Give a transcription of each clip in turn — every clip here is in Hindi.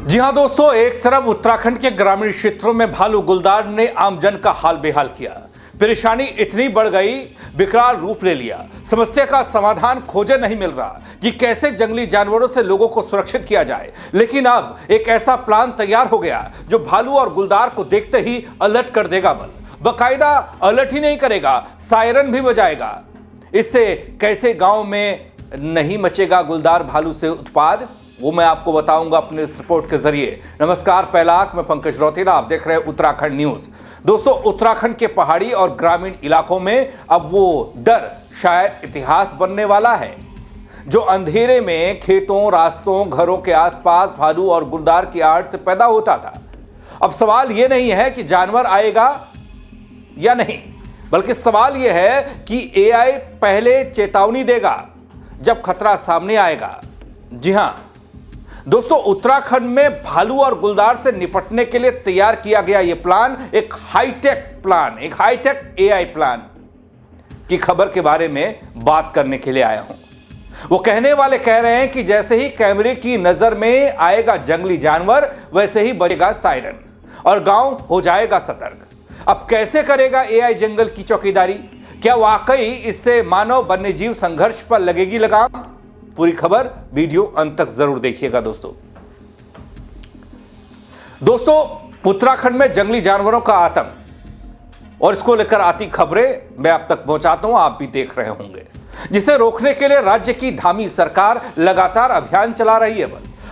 जी हां दोस्तों, एक तरफ उत्तराखंड के ग्रामीण क्षेत्रों में भालू गुलदार ने आमजन का हाल बेहाल किया। परेशानी इतनी बढ़ गई, विकराल रूप ले लिया। समस्या का समाधान खोजे नहीं मिल रहा कि कैसे जंगली जानवरों से लोगों को सुरक्षित किया जाए। लेकिन अब एक ऐसा प्लान तैयार हो गया जो भालू और गुलदार को देखते ही अलर्ट कर देगा। बकायदा अलर्ट ही नहीं करेगा, सायरन भी बजाएगा। इससे कैसे गांव में नहीं मचेगा गुलदार भालू से उत्पाद, वो मैं आपको बताऊंगा अपने इस रिपोर्ट के जरिए। नमस्कार, पहला आंख में पंकज रौतेला, आप देख रहे हैं उत्तराखंड न्यूज। दोस्तों, उत्तराखंड के पहाड़ी और ग्रामीण इलाकों में अब वो डर शायद इतिहास बनने वाला है जो अंधेरे में खेतों, रास्तों, घरों के आसपास भालू और गुलदार की आहट से पैदा होता था। अब सवाल यह नहीं है कि जानवर आएगा या नहीं, बल्कि सवाल यह है कि एआई पहले चेतावनी देगा जब खतरा सामने आएगा। जी हां दोस्तों, उत्तराखंड में भालू और गुलदार से निपटने के लिए तैयार किया गया यह प्लान एक हाईटेक एआई प्लान की खबर के बारे में बात करने के लिए आया हूं। वो कहने वाले कह रहे हैं कि जैसे ही कैमरे की नजर में आएगा जंगली जानवर, वैसे ही बजेगा सायरन और गांव हो जाएगा सतर्क। अब कैसे करेगा एआई जंगल की चौकीदारी? क्या वाकई इससे मानव वन्यजीव संघर्ष पर लगेगी लगाम? पूरी खबर वीडियो अंत तक जरूर देखिएगा। दोस्तों, उत्तराखंड में जंगली जानवरों का आतंक और इसको लेकर आती खबरें मैं आप तक पहुंचाता हूं, आप भी देख रहे होंगे, जिसे रोकने के लिए राज्य की धामी सरकार लगातार अभियान चला रही है।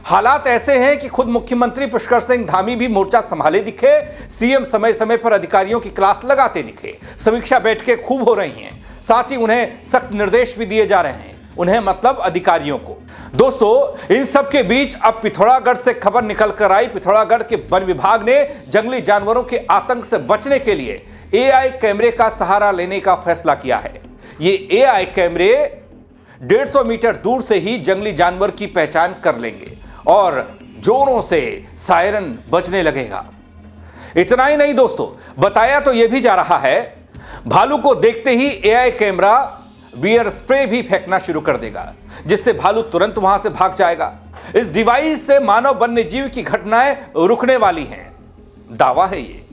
हालात ऐसे हैं कि खुद मुख्यमंत्री पुष्कर सिंह धामी भी मोर्चा संभाले दिखे। सीएम समय समय पर अधिकारियों की क्लास लगाते दिखे। समीक्षा बैठकें खूब हो रही हैं, साथ ही उन्हें सख्त निर्देश भी दिए जा रहे हैं, उन्हें मतलब अधिकारियों को। दोस्तों, इन सब के बीच अब पिथौरागढ़ से खबर निकल कर आई। पिथौरागढ़ के वन विभाग ने जंगली जानवरों के आतंक से बचने के लिए एआई कैमरे का सहारा लेने का फैसला किया है। ये एआई कैमरे 150 मीटर दूर से ही जंगली जानवर की पहचान कर लेंगे और जोरों से सायरन बजने लगेगा। इतना ही नहीं दोस्तों, बताया तो यह भी जा रहा है, भालू को देखते ही एआई कैमरा बियर स्प्रे भी फेंकना शुरू कर देगा, जिससे भालू तुरंत वहां से भाग जाएगा। इस डिवाइस से मानव वन्यजीव की घटनाएं रुकने वाली हैं, दावा है ये।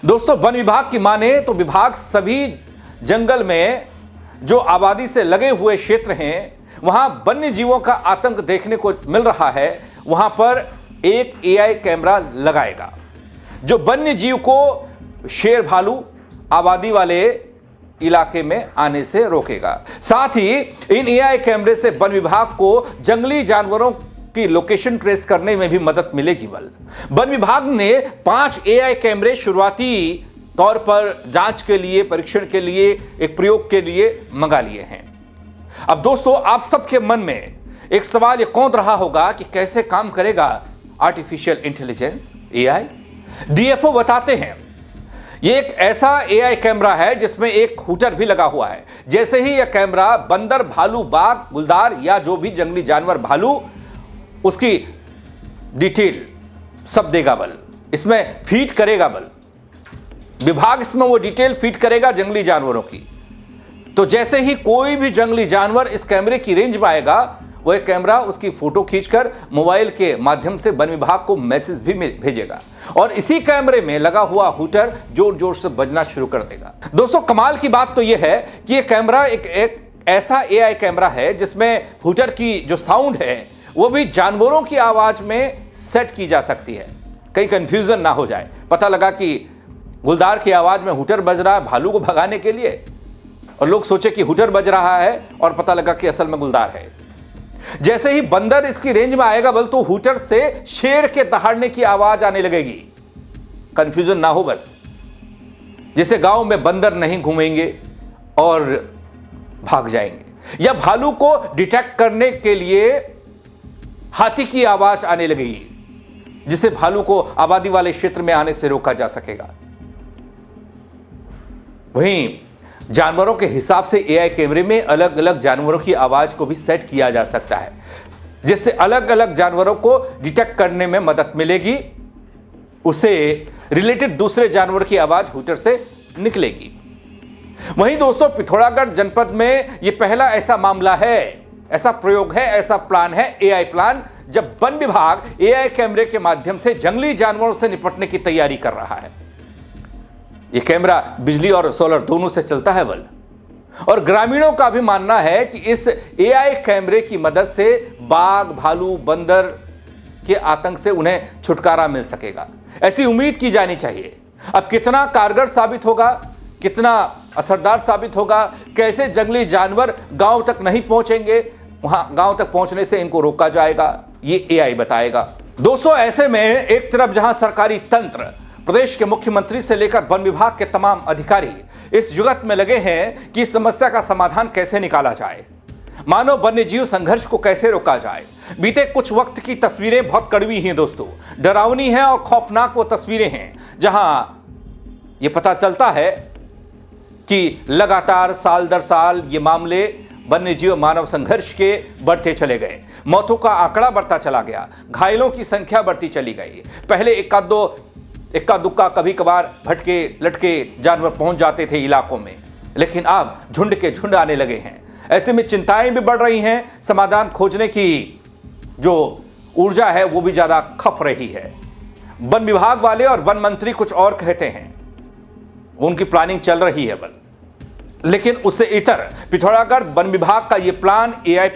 दोस्तों, वन विभाग की माने तो विभाग सभी जंगल में जो आबादी से लगे हुए क्षेत्र हैं, वहां वन्य जीवों का आतंक देखने को मिल रहा है, वहां पर एक एआई कैमरा लगाएगा जो वन्य जीव को शेर, भालू आबादी वाले इलाके में आने से रोकेगा। साथ ही इन एआई कैमरे से वन विभाग को जंगली जानवरों की लोकेशन ट्रेस करने में भी मदद मिलेगी। वन विभाग ने 5 एआई कैमरे शुरुआती तौर पर जांच के लिए, परीक्षण के लिए, एक प्रयोग के लिए मंगा लिए हैं। अब दोस्तों, आप सबके मन में एक सवाल ये कौन रहा होगा कि कैसे काम करेगा आर्टिफिशियल इंटेलिजेंस, एआई। डीएफओ बताते हैं ये एक ऐसा एआई कैमरा है जिसमें एक हूटर भी लगा हुआ है। जैसे ही यह कैमरा बंदर, भालू, बाघ, गुलदार या जो भी जंगली जानवर भालू, उसकी डिटेल सब देगा इसमें फीड करेगा विभाग इसमें वो डिटेल फीड करेगा जंगली जानवरों की। तो जैसे ही कोई भी जंगली जानवर इस कैमरे की रेंज में आएगा, वह कैमरा उसकी फोटो खींचकर मोबाइल के माध्यम से वन विभाग को मैसेज भी भेजेगा और इसी कैमरे में लगा हुआ हूटर जोर जोर से बजना शुरू कर देगा। दोस्तों, कमाल की बात तो यह है कि यह कैमरा एक ऐसा एआई कैमरा है जिसमें हूटर की जो साउंड है वो भी जानवरों की आवाज में सेट की जा सकती है, कहीं कंफ्यूजन ना हो जाए। पता लगा कि गुलदार की आवाज में हूटर बज रहा है भालू को भगाने के लिए, और लोग सोचे कि हूटर बज रहा है और पता लगा कि असल में गुलदार है। जैसे ही बंदर इसकी रेंज में आएगा तो हूटर से शेर के दहाड़ने की आवाज आने लगेगी। कंफ्यूजन ना हो बस, जैसे गांव में बंदर नहीं घूमेंगे और भाग जाएंगे, या भालू को डिटेक्ट करने के लिए हाथी की आवाज आने लगेगी, जिससे भालू को आबादी वाले क्षेत्र में आने से रोका जा सकेगा। वहीं जानवरों के हिसाब से एआई कैमरे में अलग अलग जानवरों की आवाज को भी सेट किया जा सकता है, जिससे अलग अलग जानवरों को डिटेक्ट करने में मदद मिलेगी। उसे रिलेटेड दूसरे जानवर की आवाज हूटर से निकलेगी। वहीं दोस्तों, पिथौरागढ़ जनपद में यह पहला ऐसा मामला है, ऐसा प्रयोग है, ऐसा प्लान है, एआई प्लान, जब वन विभाग एआई कैमरे के माध्यम से जंगली जानवरों से निपटने की तैयारी कर रहा है। यह कैमरा बिजली और सोलर दोनों से चलता है बल, और ग्रामीणों का भी मानना है कि इस एआई कैमरे की मदद से बाघ, भालू, बंदर के आतंक से उन्हें छुटकारा मिल सकेगा। ऐसी उम्मीद की जानी चाहिए। अब कितना कारगर साबित होगा, कितना असरदार साबित होगा, कैसे जंगली जानवर गांव तक नहीं पहुंचेंगे, वहां गांव तक पहुंचने से इनको रोका जाएगा, ये एआई बताएगा। दोस्तों, ऐसे में एक तरफ जहां सरकारी तंत्र, प्रदेश के मुख्यमंत्री से लेकर वन विभाग के तमाम अधिकारी इस युगत में लगे हैं कि इस समस्या का समाधान कैसे निकाला जाए, मानव वन्यजीव संघर्ष को कैसे रोका जाए। बीते कुछ वक्त की तस्वीरें बहुत कड़वी हैं दोस्तों, डरावनी हैं और खौफनाक वो तस्वीरें हैं जहां यह पता चलता है कि लगातार साल दर साल ये मामले वन्यजीव मानव संघर्ष के बढ़ते चले गए। मौतों का आंकड़ा बढ़ता चला गया, घायलों की संख्या बढ़ती चली गई। पहले इक्का दुक्का कभी कभार भटके लटके जानवर पहुंच जाते थे इलाकों में, लेकिन अब झुंड के झुंड आने लगे हैं। ऐसे में चिंताएं भी बढ़ रही हैं, समाधान खोजने की जो ऊर्जा है वो भी ज्यादा खप रही है। वन विभाग वाले और वन मंत्री कुछ और कहते हैं, उनकी प्लानिंग चल रही है बल, लेकिन उससे इतर पिथौरागढ़ वन विभाग का ये प्लान, एआई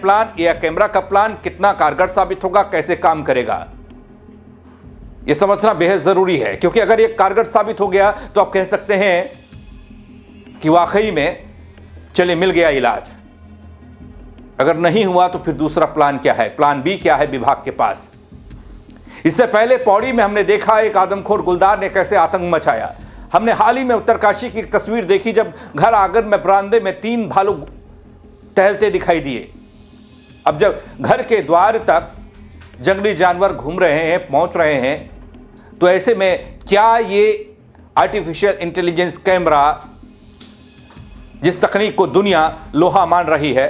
कैमरा का प्लान कितना कारगर साबित होगा, कैसे काम करेगा, यह समझना बेहद जरूरी है। क्योंकि अगर यह कारगर साबित हो गया तो आप कह सकते हैं कि वाकई में चले मिल गया इलाज। अगर नहीं हुआ तो फिर दूसरा प्लान क्या है, प्लान बी क्या है विभाग के पास। इससे पहले पौड़ी में हमने देखा एक आदमखोर गुलदार ने कैसे आतंक मचाया। हमने हाल ही में उत्तरकाशी की एक तस्वीर देखी जब घर आंगन में बरामदे में 3 भालू टहलते दिखाई दिए। अब जब घर के द्वार तक जंगली जानवर घूम रहे हैं, पहुंच रहे हैं, तो ऐसे में क्या ये आर्टिफिशियल इंटेलिजेंस कैमरा, जिस तकनीक को दुनिया लोहा मान रही है,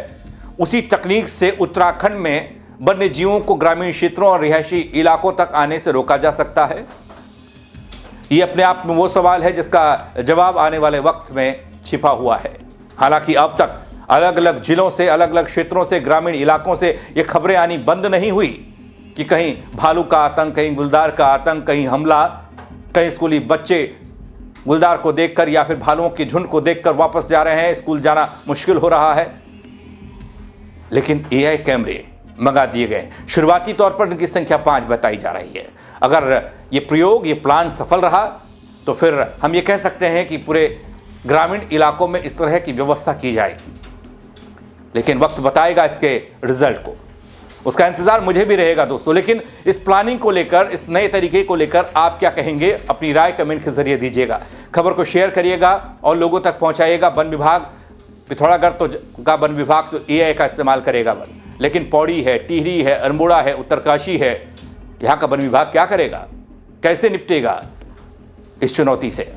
उसी तकनीक से उत्तराखंड में वन्य जीवों को ग्रामीण क्षेत्रों और रिहायशी इलाकों तक आने से रोका जा सकता है? ये अपने आप में वो सवाल है जिसका जवाब आने वाले वक्त में छिपा हुआ है। हालांकि अब तक अलग अलग जिलों से, अलग अलग क्षेत्रों से, ग्रामीण इलाकों से ये खबरें आनी बंद नहीं हुई कि कहीं भालू का आतंक, कहीं गुलदार का आतंक, कहीं हमला, कहीं स्कूली बच्चे गुलदार को देखकर या फिर भालुओं के झुंड को देखकर वापस जा रहे हैं, स्कूल जाना मुश्किल हो रहा है। लेकिन एआई कैमरे मंगा दिए गए। शुरुआती तौर पर इनकी संख्या 5 बताई जा रही है। अगर ये प्रयोग, ये प्लान सफल रहा तो फिर हम ये कह सकते हैं कि पूरे ग्रामीण इलाकों में इस तरह की व्यवस्था की जाएगी। लेकिन वक्त बताएगा इसके रिजल्ट को, उसका इंतजार मुझे भी रहेगा दोस्तों। लेकिन इस प्लानिंग को लेकर, इस नए तरीके को लेकर आप क्या कहेंगे, अपनी राय कमेंट के जरिए दीजिएगा। खबर को शेयर करिएगा और लोगों तक पहुंचाइएगा। वन विभाग पिथौरागढ़ का वन विभाग तो एआई का इस्तेमाल करेगा, लेकिन पौड़ी है, टिहरी है, अल्मोड़ा है, उत्तरकाशी है, यहाँ का वन विभाग क्या करेगा, कैसे निपटेगा इस चुनौती से?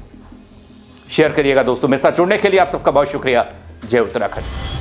शेयर करिएगा दोस्तों। मेरे साथ जुड़ने के लिए आप सबका बहुत शुक्रिया। जय उत्तराखंड।